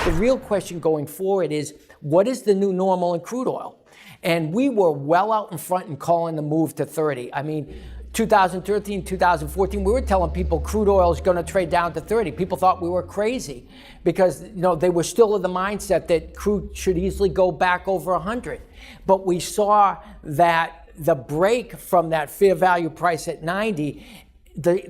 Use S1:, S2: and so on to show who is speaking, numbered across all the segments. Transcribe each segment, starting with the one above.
S1: The real question going forward is, what is the new normal in crude oil? And we were well out in front in calling the move to 30. I mean, 2013, 2014, we were telling people crude oil is going to trade down to 30. People thought we were crazy because, they were still in the mindset that crude should easily go back over 100. But we saw that the break from that fair value price at 90, the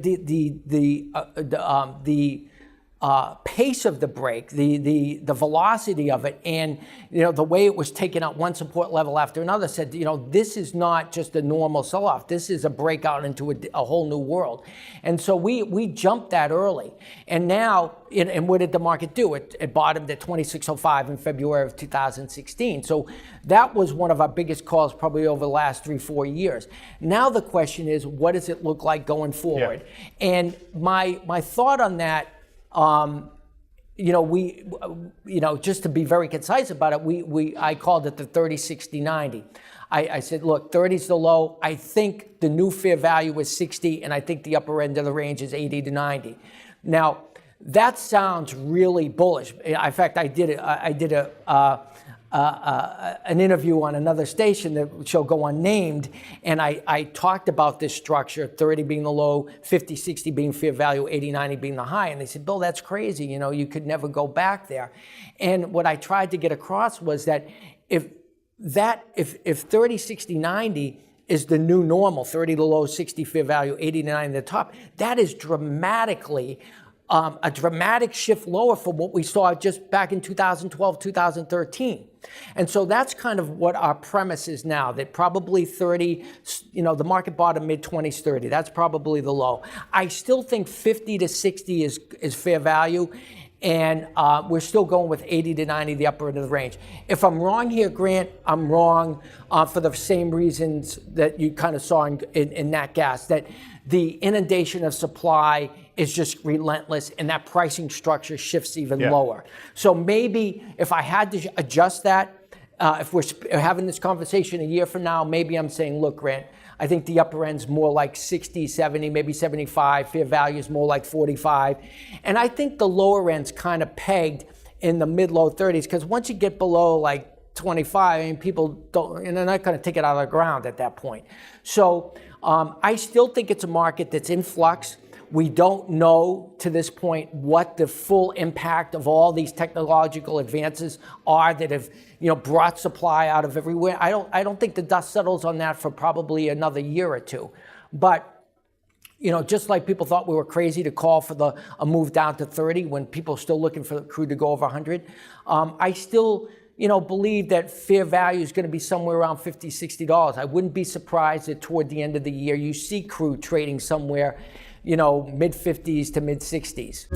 S1: pace of the break, the velocity of it, and the way it was taken out one support level after another said, this is not just a normal sell-off. This is a breakout into a whole new world. And so we jumped that early. And now, and what did the market do? It bottomed at 2605 in February of 2016. So that was one of our biggest calls probably over the last 3-4 years. Now the question is, what does it look like going forward? Yeah. And my thought on that, just to be very concise about it, I called it the 30, 60, 90. I said, look, 30 is the low. I think the new fair value is 60, and I think the upper end of the range is 80 to 90. Now, that sounds really bullish. In fact, I did an interview on another station that shall go unnamed, and I talked about this structure, 30 being the low, 50, 60 being fair value, 80, 90 being the high. And they said, Bill, that's crazy. You could never go back there. And what I tried to get across was that if 30, 60, 90 is the new normal, 30 to low, 60 fair value, 80 to 90 the top, that is dramatically a dramatic shift lower from what we saw just back in 2012, 2013. And so that's kind of what our premise is now, that probably 30, the market bottom mid-20s, 30. That's probably the low. I still think 50 to 60 is fair value, and we're still going with 80 to 90, the upper end of the range. If I'm wrong here, Grant, I'm wrong for the same reasons that you kind of saw in nat gas, that the inundation of supply is just relentless, and that pricing structure shifts even lower. So maybe if I had to adjust that, if we're having this conversation a year from now, maybe I'm saying, look, Grant, I think the upper end's more like 60, 70, maybe 75. Fair value is more like 45. And I think the lower end's kind of pegged in the mid-low 30s, because once you get below like 25, people don't, and they're not going to take it out of the ground at that point. So I still think it's a market that's in flux. We don't know to this point what the full impact of all these technological advances are that have, brought supply out of everywhere. I don't think the dust settles on that for probably another year or two. But, just like people thought we were crazy to call for a move down to 30 when people are still looking for the crude to go over 100, I still believe that fair value is going to be somewhere around $50, $60. I wouldn't be surprised that toward the end of the year you see crude trading somewhere, mid-50s to mid-60s.